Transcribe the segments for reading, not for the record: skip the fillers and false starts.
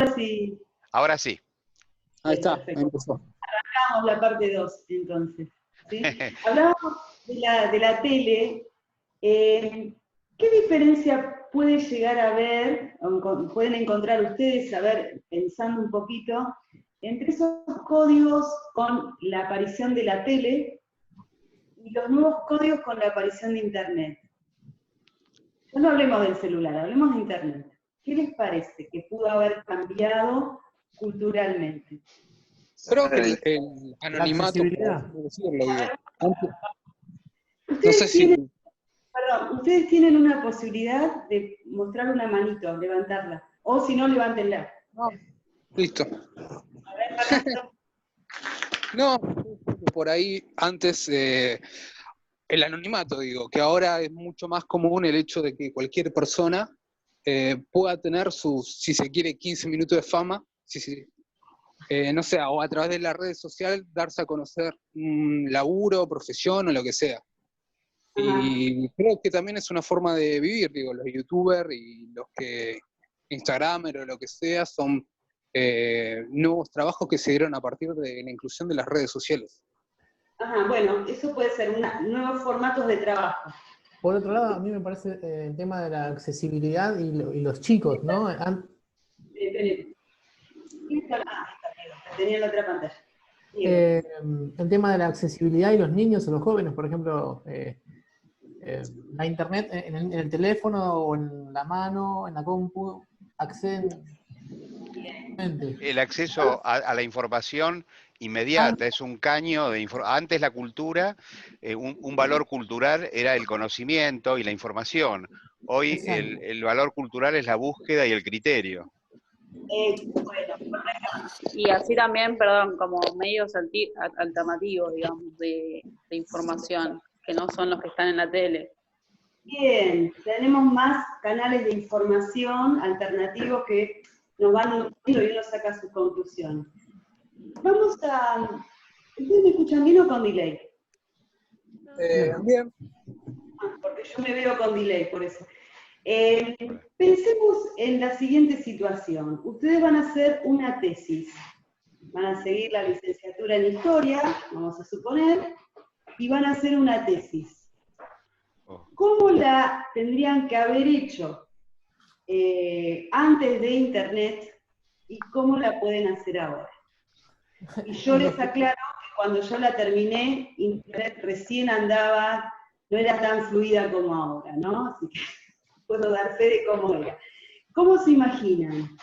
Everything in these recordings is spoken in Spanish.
Ahora sí. Ahora sí. Ahí está, Perfecto. empezó. Arrancamos la parte 2, entonces. ¿Sí? Hablábamos de la tele. ¿Qué diferencia puede llegar a haber, o pueden encontrar ustedes, a ver, pensando un poquito, entre esos códigos con la aparición de la tele y los nuevos códigos con la aparición de Internet? Ya no hablemos del celular, hablemos de Internet. ¿Qué les parece que pudo haber cambiado culturalmente? Creo que el anonimato, por accesibilidad. así decirlo, digo. Antes, no Ustedes sé si... tienen, perdón, ustedes tienen una posibilidad de mostrar una manito, levantarla. O si no, levántenla. Listo. A ver, Fernando. No, por ahí antes el anonimato, digo, que ahora es mucho más común el hecho de que cualquier persona pueda tener sus, si se quiere, 15 minutos de fama, no sé, o a través de las redes sociales darse a conocer un laburo, profesión o lo que sea. Y creo que también es una forma de vivir, digo, los youtubers y los que instagramers o lo que sea son nuevos trabajos que se dieron a partir de la inclusión de las redes sociales. Ajá, bueno, eso puede ser nuevos formatos de trabajo. Por otro lado, a mí me parece el tema de la accesibilidad y los chicos, ¿no? Tenía la otra pantalla. El tema de la accesibilidad y los niños o los jóvenes, por ejemplo, la internet en el teléfono o en la mano, en la compu, acceden. El acceso a la información inmediata, es un caño de información. Antes la cultura, un valor cultural era el conocimiento y la información. Hoy el valor cultural es la búsqueda y el criterio. Bueno, Y así también, perdón, como medios alternativos, digamos, de información, que no son los que están en la tele. bien, tenemos más canales de información alternativos que nos van nutriendo y uno saca sus conclusiones. Vamos a... ¿Ustedes me escuchan bien o con delay? Bien. Porque yo me veo con delay, por eso. Pensemos en la siguiente situación. Ustedes van a hacer una tesis. Van a seguir la licenciatura en Historia, vamos a suponer, y van a hacer una tesis. ¿Cómo la tendrían que haber hecho antes de Internet y cómo la pueden hacer ahora? Y yo les aclaro que cuando yo la terminé, Internet recién andaba, no era tan fluida como ahora, ¿no? Así que puedo dar fe de cómo era. ¿Cómo se imaginan?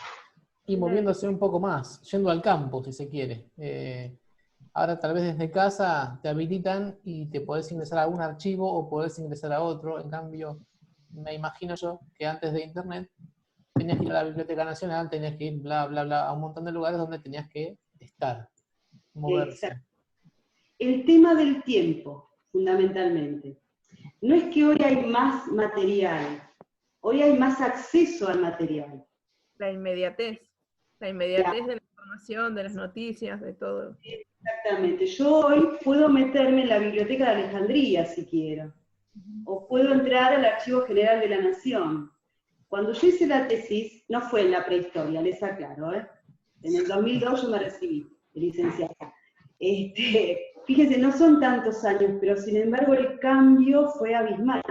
Y moviéndose un poco más, yendo al campo, si se quiere. Ahora tal vez desde casa te habilitan y te podés ingresar a un archivo o podés ingresar a otro. En cambio, me imagino yo que antes de Internet tenías que ir a la Biblioteca Nacional, tenías que ir bla, bla, bla, a un montón de lugares donde tenías que estar, moverse. Exacto. El tema del tiempo, fundamentalmente. No es que hoy hay más material, hoy hay más acceso al material. La inmediatez de la información, de las noticias, de todo. Exactamente. Yo hoy puedo meterme en la Biblioteca de Alejandría, si quiero, o puedo entrar al Archivo General de la Nación. Cuando yo hice la tesis, no fue en la prehistoria, les aclaro, ¿eh? En el 2002 yo me recibí de licenciada. Fíjense, no son tantos años, pero sin embargo el cambio fue abismal.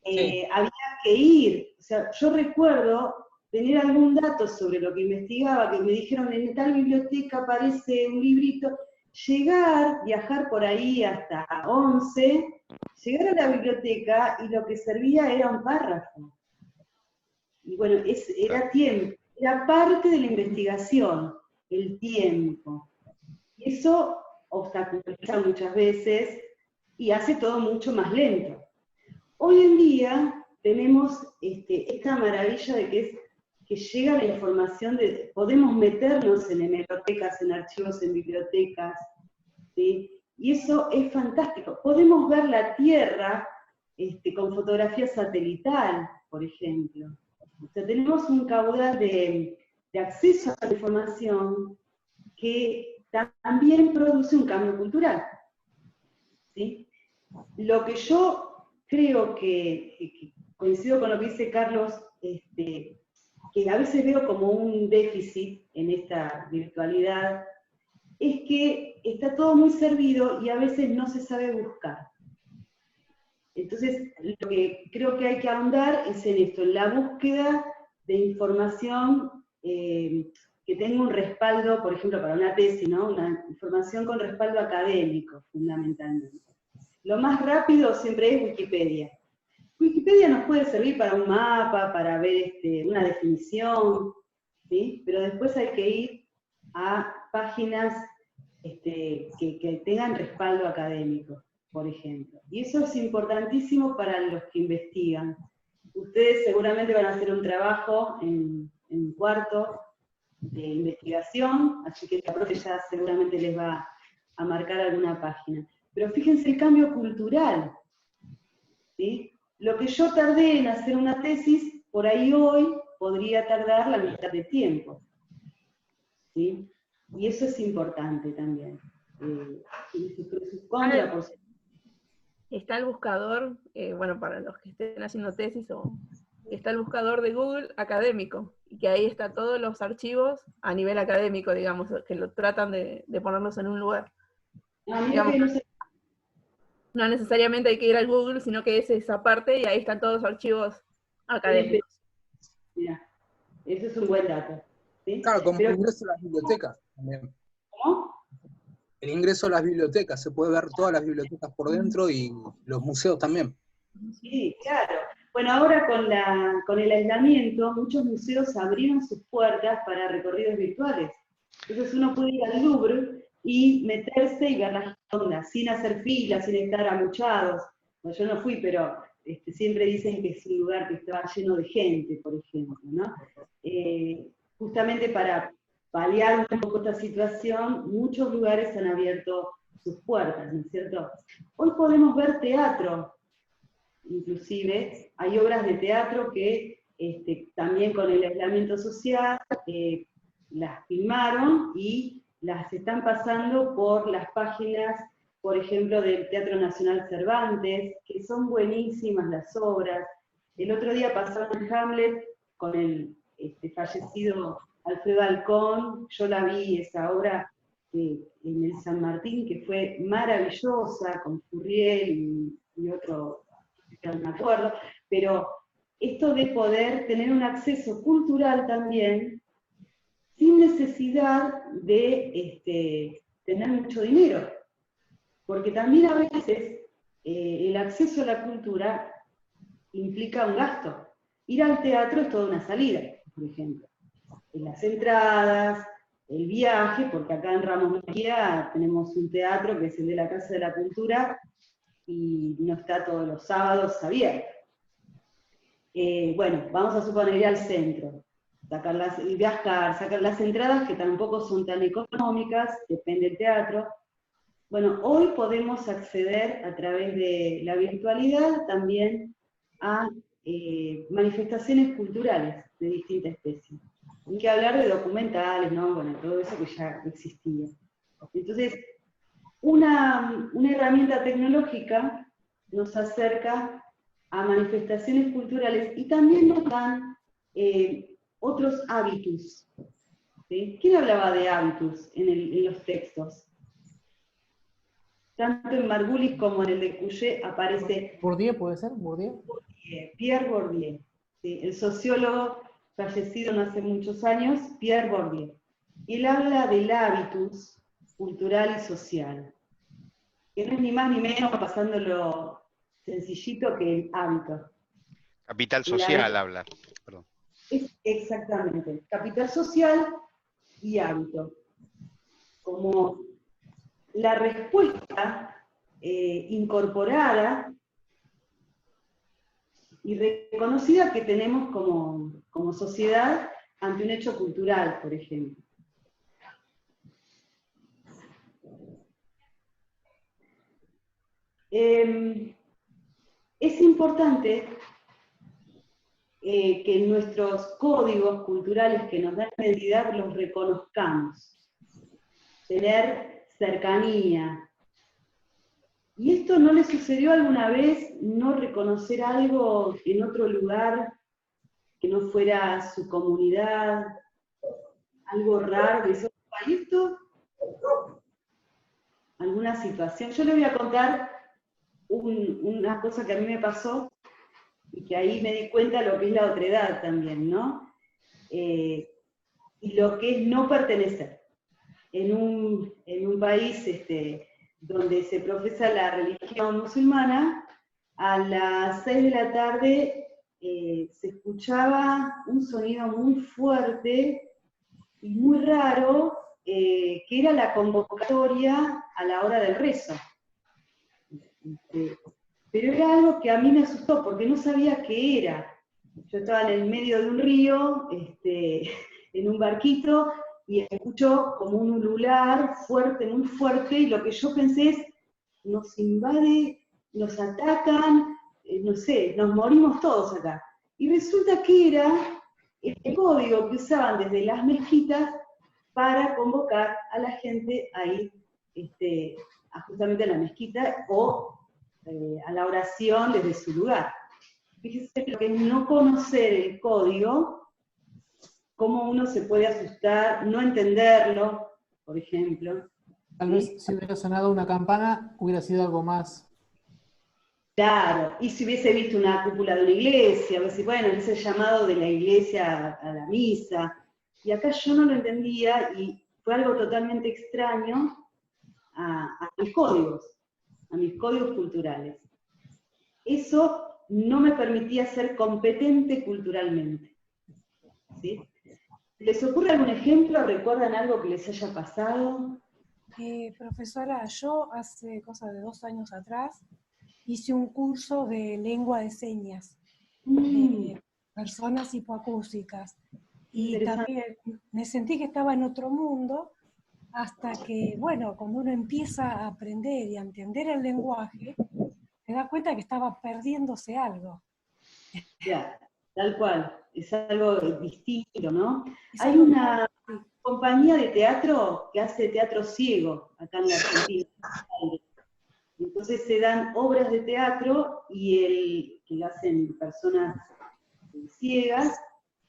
Había que ir, o sea, yo recuerdo tener algún dato sobre lo que investigaba, que me dijeron en tal biblioteca aparece un librito, viajar por ahí hasta 11, llegar a la biblioteca y lo que servía era un párrafo. Y bueno, era tiempo, era parte de la investigación, el tiempo. Y eso obstaculiza muchas veces y hace todo mucho más lento. Hoy en día tenemos esta maravilla de que llega la información, podemos meternos en hemerotecas, en archivos, en bibliotecas, ¿sí? Y eso es fantástico. Podemos ver la Tierra con fotografía satelital, por ejemplo. O sea, tenemos un caudal de acceso a la información que también produce un cambio cultural, ¿sí? Lo que yo creo que coincido con lo que dice Carlos, que que a veces veo como un déficit en esta virtualidad, es que está todo muy servido y a veces no se sabe buscar. Entonces, lo que creo que hay que ahondar es en esto, en la búsqueda de información que tenga un respaldo, por ejemplo, para una tesis, ¿no? Una información con respaldo académico, fundamentalmente. Lo más rápido siempre es Wikipedia. Wikipedia nos puede servir para un mapa, para ver una definición, ¿sí? Pero después hay que ir a páginas que tengan respaldo académico, por ejemplo. Y eso es importantísimo para los que investigan. Ustedes seguramente van a hacer un trabajo en cuarto de investigación, así que la profe ya seguramente les va a marcar alguna página. Pero fíjense el cambio cultural, ¿sí? Lo que yo tardé en hacer una tesis, por ahí hoy podría tardar la mitad de tiempo, ¿sí? Y eso es importante también. Está el buscador, bueno, para los que estén haciendo tesis, está el buscador de Google académico, y que ahí está todos los archivos a nivel académico, digamos, que lo tratan de ponerlos en un lugar. Digamos, no necesariamente hay que ir al Google, sino que es esa parte y ahí están todos los archivos académicos. Mira, eso es un buen dato, ¿sí? Claro, como el ingreso a las bibliotecas también. ¿Cómo? El ingreso a las bibliotecas, se puede ver todas las bibliotecas por dentro y los museos también. Sí, claro. Bueno, ahora con el aislamiento, muchos museos abrieron sus puertas para recorridos virtuales. Entonces uno puede ir al Louvre y meterse y ver las ondas, sin hacer filas, sin estar amuchados. Bueno, yo no fui, pero siempre dicen que es un lugar que estaba lleno de gente, por ejemplo, ¿no? Justamente para paliar un poco esta situación, muchos lugares han abierto sus puertas, ¿no es cierto? Hoy podemos ver teatro, inclusive, hay obras de teatro que también con el aislamiento social las filmaron y las están pasando por las páginas, por ejemplo, del Teatro Nacional Cervantes, que son buenísimas las obras. El otro día pasaron Hamlet con el fallecido Alfredo Alcón, yo la vi, esa obra en el San Martín, que fue maravillosa, con Furriel y otro, no me acuerdo, pero esto de poder tener un acceso cultural también, sin necesidad de tener mucho dinero, porque también a veces el acceso a la cultura implica un gasto. Ir al teatro es toda una salida, por ejemplo. Las entradas, el viaje, porque acá en Ramos Mejía tenemos un teatro que es el de la Casa de la Cultura y no está todos los sábados abierto. Bueno, vamos a suponer ir al centro, sacar las entradas que tampoco son tan económicas, depende del teatro. Bueno, hoy podemos acceder a través de la virtualidad también a manifestaciones culturales de distintas especies. Hay que hablar de documentales, ¿no? Bueno, todo eso que ya existía. Entonces, una herramienta tecnológica nos acerca a manifestaciones culturales y también nos dan otros hábitos. ¿Sí? ¿Quién hablaba de hábitos en los textos? Tanto en Margulis como en el de Couchet aparece... ¿Bourdieu puede ser? ¿Bourdieu? Pierre Bourdieu, ¿sí? El sociólogo fallecido no hace muchos años, Pierre Bourdieu. Él habla del hábitus cultural y social, que no es ni más ni menos, pasándolo sencillito, que el hábito. Capital social habla. Perdón. Exactamente, capital social y hábito. Como la respuesta incorporada y reconocida que tenemos como sociedad ante un hecho cultural, por ejemplo. Es importante que nuestros códigos culturales que nos dan identidad los reconozcamos, tener cercanía. ¿Y esto no le sucedió alguna vez, no reconocer algo en otro lugar que no fuera su comunidad, algo raro, eso, esto, alguna situación. Yo le voy a contar una cosa que a mí me pasó, y que ahí me di cuenta de lo que es la otredad también, ¿no? Y lo que es no pertenecer. En un país donde se profesa la religión musulmana, a las 6 de la tarde se escuchaba un sonido muy fuerte y muy raro, que era la convocatoria a la hora del rezo. Pero era algo que a mí me asustó, porque no sabía qué era. Yo estaba en el medio de un río, en un barquito, y escucho como un ulular fuerte, muy fuerte, y lo que yo pensé es, nos invade, nos atacan, no sé, nos morimos todos acá. Y resulta que era el código que usaban desde las mezquitas para convocar a la gente a ir justamente a la mezquita o a la oración desde su lugar. Fíjese lo que es no conocer el código, cómo uno se puede asustar, no entenderlo, por ejemplo. Tal vez si hubiera sonado una campana, hubiera sido algo más. Claro, y si hubiese visto una cúpula de una iglesia, bueno, ese llamado de la iglesia a la misa, y acá yo no lo entendía, y fue algo totalmente extraño a mis códigos culturales. Eso no me permitía ser competente culturalmente. ¿Sí? ¿Les ocurre algún ejemplo? ¿Recuerdan algo que les haya pasado? Profesora, yo hace cosa de 2 años atrás hice un curso de lengua de señas de personas hipoacústicas y también me sentí que estaba en otro mundo hasta que, bueno, cuando uno empieza a aprender y a entender el lenguaje, se da cuenta que estaba perdiéndose algo. Ya, tal cual, es algo distinto, ¿no? Hay una compañía de teatro que hace teatro ciego acá en la Argentina. Entonces se dan obras de teatro que lo hacen personas ciegas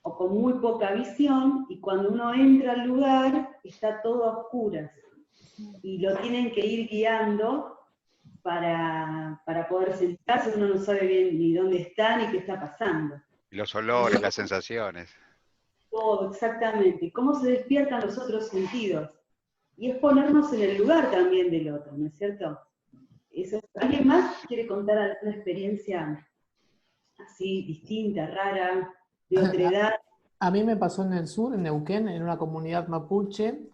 o con muy poca visión, y cuando uno entra al lugar está todo a oscuras y lo tienen que ir guiando para poder sentarse. Uno no sabe bien ni dónde está ni qué está pasando. Los olores, las sensaciones. Todo, exactamente. Cómo se despiertan los otros sentidos. Y es ponernos en el lugar también del otro, ¿no es cierto? ¿Alguien más quiere contar alguna experiencia así, distinta, rara, de otredad? A mí me pasó en el sur, en Neuquén, en una comunidad mapuche,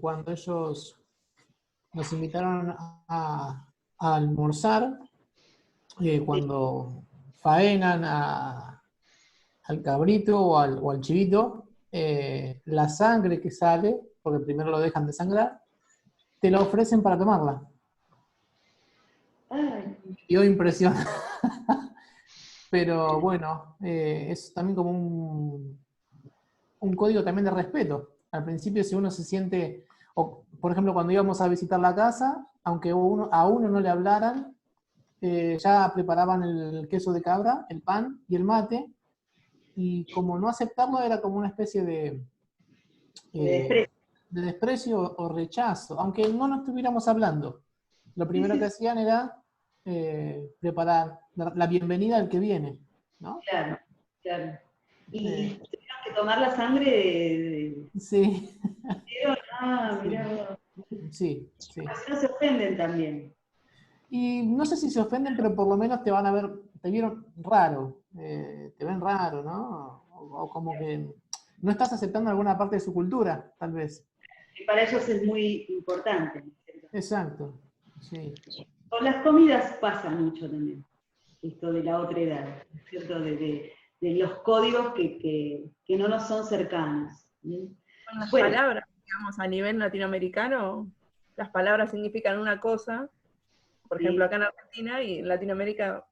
cuando ellos nos invitaron a almorzar, cuando faenan al cabrito o al chivito, la sangre que sale, porque primero lo dejan desangrar, te la ofrecen para tomarla. Ay. Dio impresión. Pero bueno, es también como un código también de respeto. Al principio, si uno se siente, o por ejemplo, cuando íbamos a visitar la casa, aunque a uno no le hablaran, ya preparaban el queso de cabra, el pan y el mate, y como no aceptarlo era como una especie de desprecio o rechazo, aunque no nos estuviéramos hablando. Lo primero que hacían era preparar la bienvenida al que viene, ¿no? Claro, claro. Y tuvieron que tomar la sangre de... Sí. Mirá. Sí, sí. No se ofenden también. Y no sé si se ofenden, pero por lo menos te van a ver, te vieron raro, te ven raro, ¿no? O como que no estás aceptando alguna parte de su cultura, tal vez. Y para ellos es muy importante. Exacto, sí. Con las comidas pasa mucho también, esto de la otra edad, ¿cierto? De los códigos que no nos son cercanos. Con las palabras, digamos, a nivel latinoamericano, las palabras significan una cosa, por ejemplo, acá en Argentina y en Latinoamérica,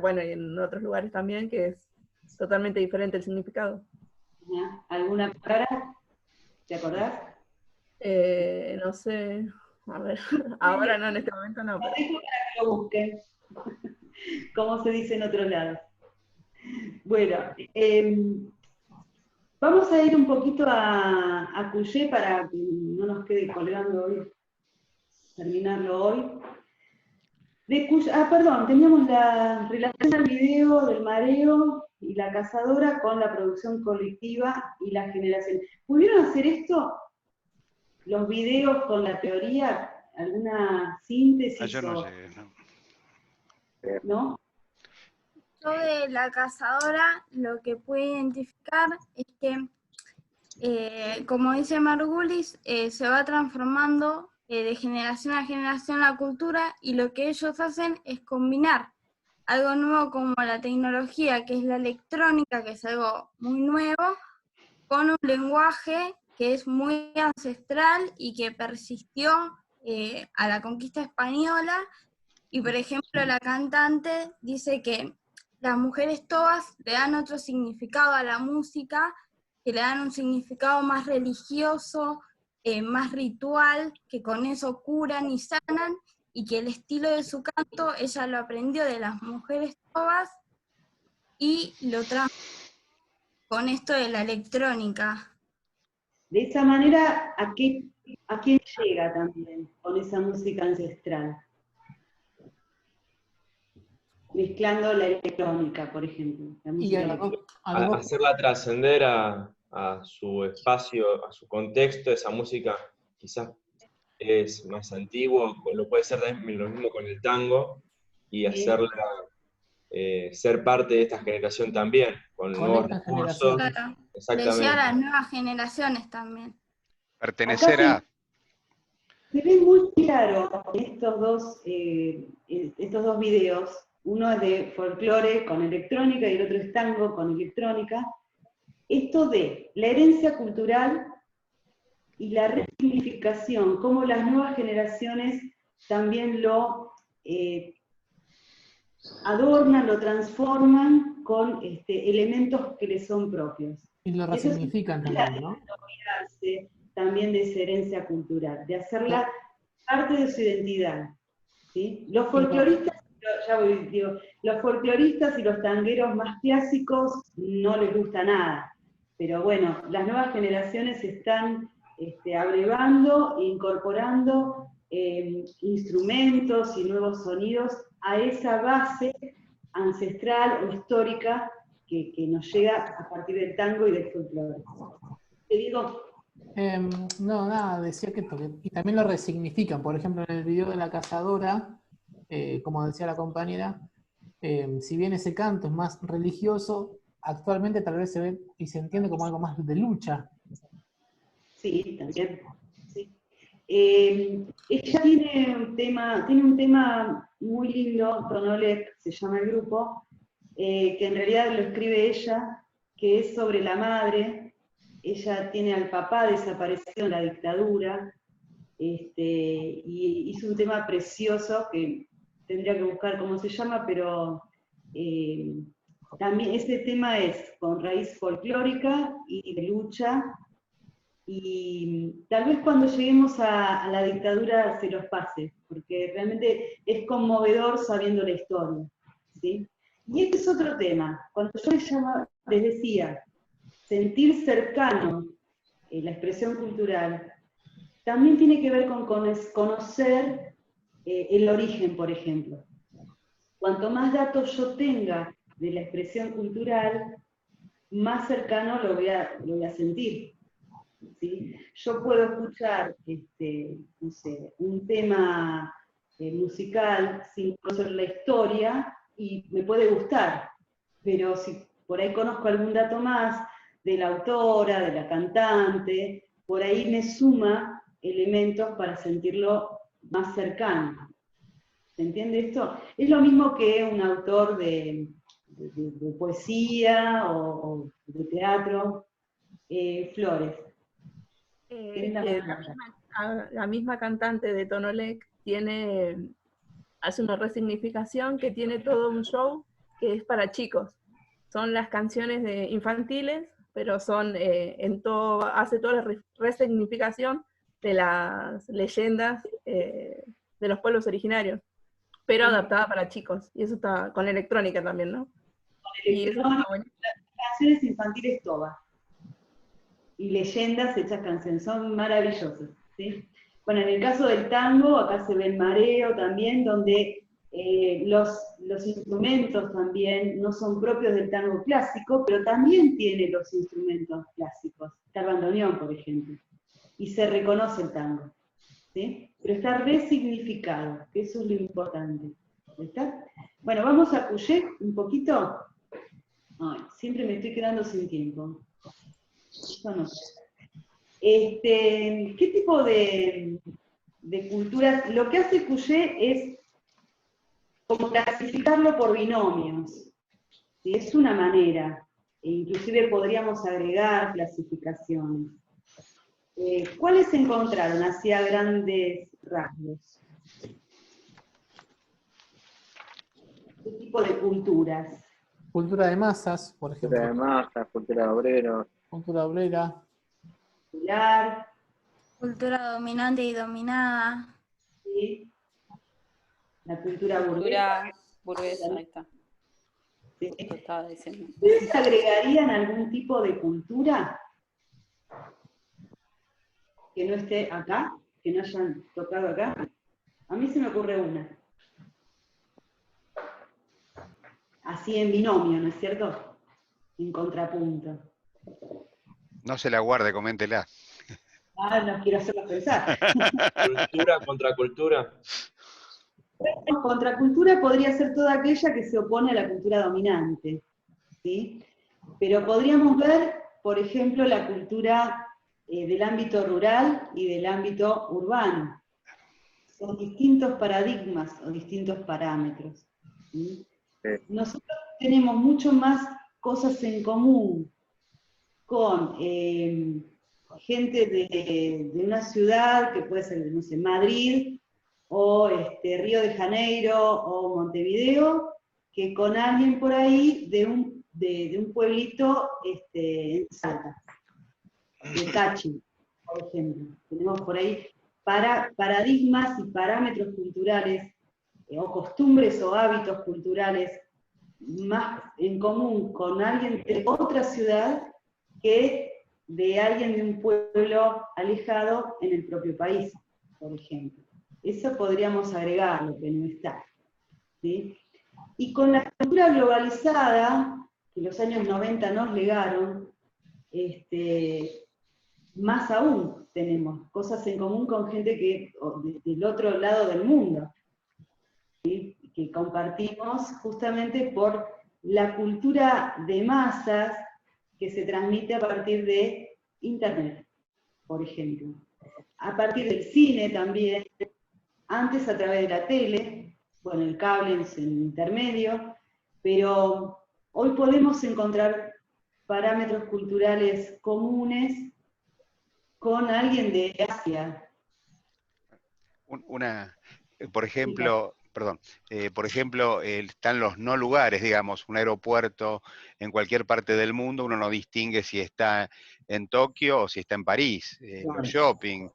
bueno, y en otros lugares también, que es totalmente diferente el significado. ¿Alguna palabra? ¿Te acordás? No sé, a ver, ahora no, en este momento no. Lo dejo para que lo busquen. ¿Cómo se dice en otro lado? Bueno, vamos a ir un poquito a Cullé para que no nos quede colgando hoy, terminarlo hoy. Perdón, teníamos la relación al video del mareo y la cazadora con la producción colectiva y la generación. ¿Pudieron hacer esto? ¿Los videos con la teoría? ¿Alguna síntesis? Yo no llegué, ¿no? ¿No? Yo de la cazadora lo que pude identificar es que, como dice Margulis, se va transformando de generación a generación la cultura, y lo que ellos hacen es combinar algo nuevo como la tecnología, que es la electrónica, que es algo muy nuevo, con un lenguaje que es muy ancestral y que persistió a la conquista española. Y por ejemplo, la cantante dice que las mujeres tobas le dan otro significado a la música, que le dan un significado más religioso, más ritual, que con eso curan y sanan, y que el estilo de su canto ella lo aprendió de las mujeres tobas y lo trajo con esto de la electrónica. De esa manera, ¿a quién llega también con esa música ancestral? Mezclando la electrónica, por ejemplo. La música Hacerla trascender a su espacio, a su contexto. Esa música quizás es más antigua, lo puede ser también lo mismo con el tango, y hacerla ser parte de esta generación también, con nuevos recursos. Claro. Exactamente. De llegar a las nuevas generaciones también. Pertenecer a... Se ve muy claro estos dos videos. Uno es de folclore con electrónica y el otro es tango con electrónica. Esto de la herencia cultural y la resignificación, cómo las nuevas generaciones también lo adornan, lo transforman con elementos que les son propios. Y lo resignifican también, ¿no? También de esa herencia cultural, de hacerla parte de su identidad. ¿Sí? Los folcloristas, los folcloristas y los tangueros más clásicos no les gusta nada, pero bueno, las nuevas generaciones están abrevando e incorporando instrumentos y nuevos sonidos a esa base ancestral o histórica que nos llega a partir del tango y del folclore. ¿Te digo? No, nada, decía que y también lo resignifican. Por ejemplo, en el video de la cazadora, como decía la compañera, si bien ese canto es más religioso, actualmente tal vez se ve y se entiende como algo más de lucha. Sí, también. Sí. Ella tiene un tema muy lindo, Tonolec se llama el grupo, que en realidad lo escribe ella, que es sobre la madre. Ella tiene al papá desaparecido en la dictadura, y hizo un tema precioso que tendría que buscar cómo se llama, pero también ese tema es con raíz folclórica y de lucha, y tal vez cuando lleguemos a la dictadura se los pase, porque realmente es conmovedor sabiendo la historia, ¿sí? Y este es otro tema. Cuando yo les decía, sentir cercano la expresión cultural, también tiene que ver con conocer el origen, por ejemplo. Cuanto más datos yo tenga de la expresión cultural, más cercano lo voy a sentir. ¿Sí? Yo puedo escuchar no sé, un tema musical sin conocer la historia y me puede gustar, pero si por ahí conozco algún dato más de la autora, de la cantante, por ahí me suma elementos para sentirlo más cercano. ¿Se entiende esto? Es lo mismo que un autor de poesía o de teatro. Flores. La misma cantante de Tonolec hace una resignificación que tiene todo un show que es para chicos. Son las canciones infantiles, pero hace toda la resignificación de las leyendas de los pueblos originarios, pero adaptada para chicos. Y eso está con electrónica también, ¿no? el Y eso electrónico, está bueno. canciones infantiles todas. Y leyendas hechas canciones, son maravillosas, ¿sí? Bueno, en el caso del tango, acá se ve el mareo también, donde los instrumentos también no son propios del tango clásico, pero también tiene los instrumentos clásicos. Está el bandoneón, por ejemplo, y se reconoce el tango, ¿sí? Pero está resignificado, que eso es lo importante. ¿Está? Bueno, vamos a Cullé un poquito. Ay, siempre me estoy quedando sin tiempo. Eso no. ¿Qué tipo de culturas? Lo que hace Cullé es como clasificarlo por binomios. ¿Sí? Es una manera. E inclusive podríamos agregar clasificaciones. ¿Cuáles encontraron hacia grandes rasgos? ¿Qué tipo de culturas? Cultura de masas, por ejemplo. Cultura de masa, cultura de obreros. Cultura obrera. Popular. Cultura dominante y dominada. ¿Sí? La cultura burguesa. Burguesa, ahí está. ¿Sí? Esto estaba diciendo. ¿Ustedes agregarían algún tipo de cultura que no esté acá, que no hayan tocado acá? A mí se me ocurre una. Así en binomio, ¿no es cierto? En contrapunto. No se la guarde, coméntela. Ah, no quiero hacerlo pensar. Cultura contra cultura. Contracultura podría ser toda aquella que se opone a la cultura dominante, ¿sí? Pero podríamos ver, por ejemplo, la cultura del ámbito rural y del ámbito urbano. Son distintos paradigmas o distintos parámetros, ¿sí? Nosotros tenemos mucho más cosas en común con gente de una ciudad, que puede ser, no sé, Madrid, o Río de Janeiro, o Montevideo, que con alguien por ahí de un pueblito en Salta, de Cachi, por ejemplo. Tenemos por ahí paradigmas y parámetros culturales, o costumbres o hábitos culturales más en común con alguien de otra ciudad que de alguien de un pueblo alejado en el propio país, por ejemplo. Eso podríamos agregar, lo que no está, ¿sí? Y con la cultura globalizada, que los años 90 nos legaron, más aún tenemos cosas en común con gente que del otro lado del mundo, ¿sí? Que compartimos justamente por la cultura de masas que se transmite a partir de Internet, por ejemplo. A partir del cine también, antes a través de la tele, bueno, el cable es el intermedio, pero hoy podemos encontrar parámetros culturales comunes con alguien de Asia. Por ejemplo, están los no lugares, digamos, un aeropuerto en cualquier parte del mundo, uno no distingue si está en Tokio o si está en París. Los shopping,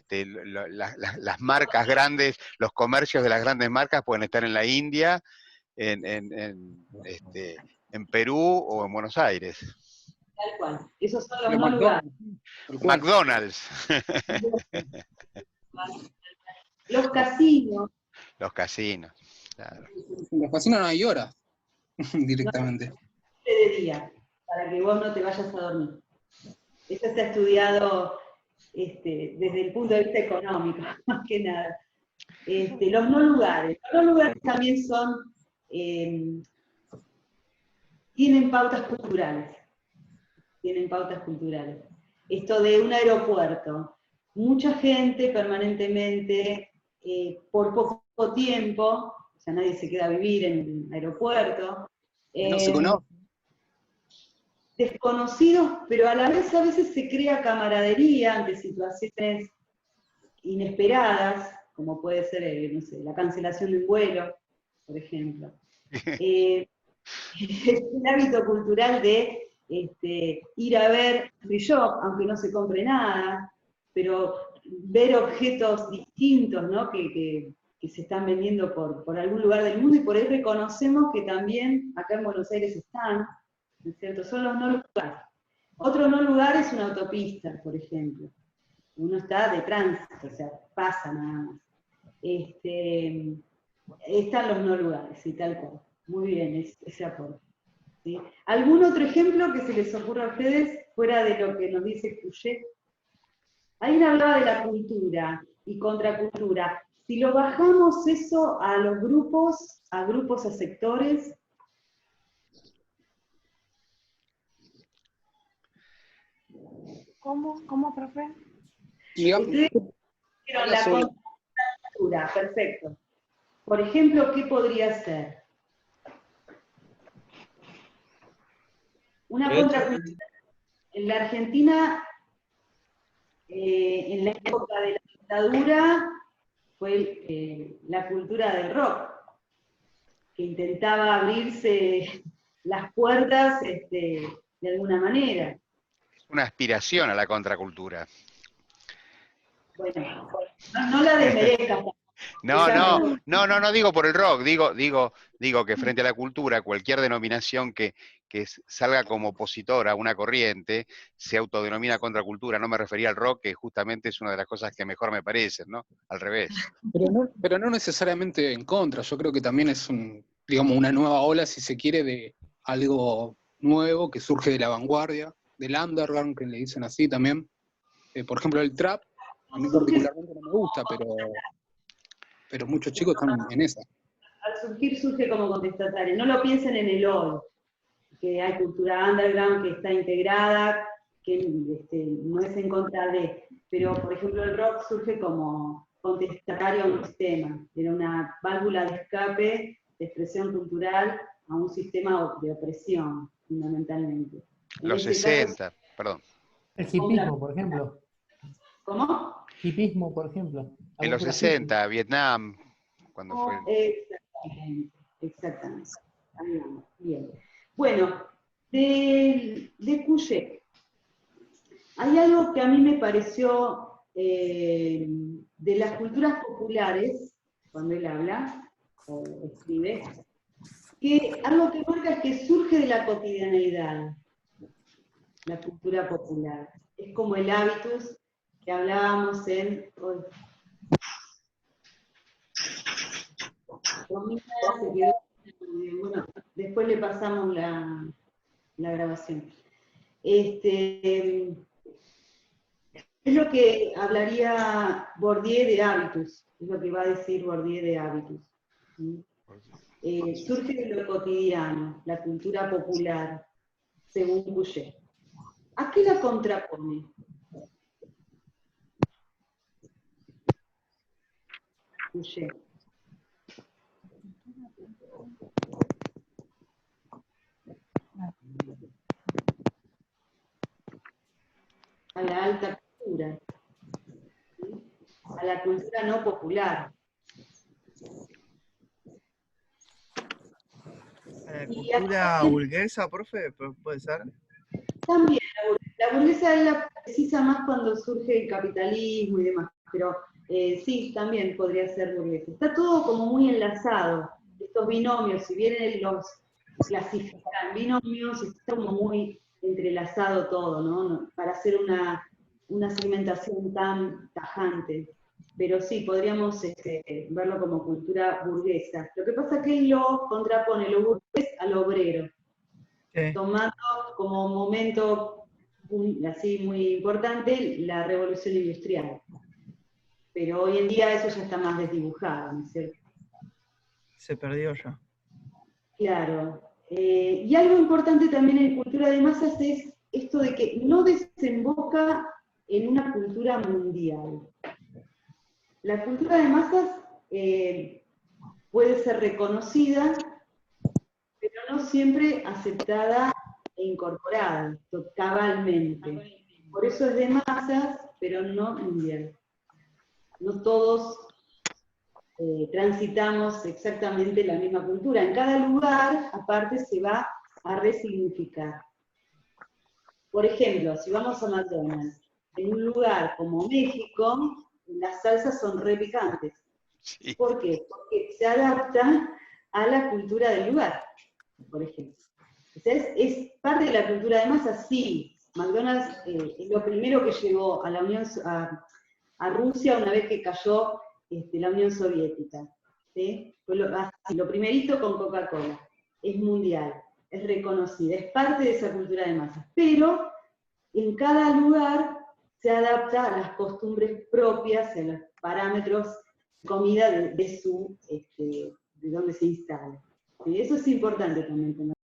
las marcas grandes, los comercios de las grandes marcas pueden estar en la India, en Perú o en Buenos Aires. Tal cual. Esos son los no lugares. McDonald's. Los casinos. Los casinos, claro. En los casinos no hay horas, directamente. No, de día, para que vos no te vayas a dormir. Eso está estudiado desde el punto de vista económico, más que nada. Los no lugares. Los no lugares también son, tienen pautas culturales. Tienen pautas culturales. Esto de un aeropuerto. Mucha gente permanentemente, por poco tiempo, o sea, nadie se queda a vivir en un aeropuerto. No se conoce. Desconocidos, pero a la vez a veces se crea camaradería ante situaciones inesperadas, como puede ser, no sé, la cancelación de un vuelo, por ejemplo. El hábito cultural de ir a ver free shop, aunque no se compre nada, pero ver objetos distintos, ¿no? que que se están vendiendo por algún lugar del mundo, y por ahí reconocemos que también acá en Buenos Aires están, ¿no es cierto? Son los no lugares. Otro no lugar es una autopista, por ejemplo. Uno está de tránsito, o sea, pasa nada más. Están los no lugares, y tal cual. Muy bien, ese aporte. ¿Sí? ¿Algún otro ejemplo que se les ocurra a ustedes, fuera de lo que nos dice Couchet? Alguien hablaba de la cultura y contracultura. Si lo bajamos eso a los grupos, a sectores. ¿Cómo, profe? Pero la contracultura, perfecto. Por ejemplo, ¿qué podría ser? Una contracultura. En la Argentina, en la época de la dictadura, fue la cultura del rock, que intentaba abrirse las puertas de alguna manera. Una aspiración a la contracultura. Bueno, no la desmerezcas. No digo por el rock, digo que frente a la cultura, cualquier denominación que salga como opositora a una corriente, se autodenomina contracultura. No me refería al rock, que justamente es una de las cosas que mejor me parecen, ¿no? Al revés. Pero no necesariamente en contra, yo creo que también es digamos, una nueva ola, si se quiere, de algo nuevo que surge de la vanguardia, del underground, que le dicen así también. Por ejemplo, el trap, a mí particularmente no me gusta, pero muchos chicos están en esa. Al surge como contestatario. No lo piensen en el hoy, que hay cultura underground que está integrada, que no es en contra de, pero por ejemplo el rock surge como contestatario a un sistema, era una válvula de escape, de expresión cultural a un sistema de opresión, fundamentalmente. Los 60, perdón. El hipismo, por ejemplo. ¿Cómo? Hipismo, por ejemplo. En los 60, Vietnam, cuando fue. Exactamente. Bien. Bueno, de Couchet, hay algo que a mí me pareció de las culturas populares, cuando él habla o escribe, que algo que marca es que surge de la cotidianeidad, la cultura popular. Es como el hábitus que hablábamos bueno, después le pasamos la grabación. Es lo que hablaría Bourdieu de hábitus, es lo que va a decir Bourdieu de hábitus. Surge de lo cotidiano, la cultura popular, según Couchet. ¿A qué la contrapone? Couchet. A la alta cultura, ¿sí? A la cultura no popular. ¿A la cultura burguesa, profe? ¿Puede ser? También, la burguesa es la precisa más cuando surge el capitalismo y demás, pero sí, también podría ser burguesa. Está todo como muy enlazado, estos binomios, si bien los clasifican binomios, está como muy entrelazado todo, ¿no? Para hacer una segmentación tan tajante. Pero sí, podríamos verlo como cultura burguesa. Lo que pasa es que él lo contrapone, lo burgués al obrero, tomando como momento así muy importante la revolución industrial. Pero hoy en día eso ya está más desdibujado, ¿no es cierto? Se perdió ya. Claro. Y algo importante también en cultura de masas es esto de que no desemboca en una cultura mundial. La cultura de masas puede ser reconocida, pero no siempre aceptada e incorporada cabalmente. Por eso es de masas, pero no mundial. No todos transitamos exactamente la misma cultura. En cada lugar, aparte, se va a resignificar. Por ejemplo, si vamos a McDonald's, en un lugar como México, las salsas son re picantes. Sí. ¿Por qué? Porque se adapta a la cultura del lugar, por ejemplo. Entonces, es parte de la cultura de masa, sí. McDonald's es lo primero que llegó a la a Rusia una vez que cayó la Unión Soviética. ¿Sí? Fue lo primerito con Coca-Cola. Es mundial, es reconocida, es parte de esa cultura de masas. Pero en cada lugar se adapta a las costumbres propias, a los parámetros de comida de donde se instala. ¿Sí? Eso es importante también tener.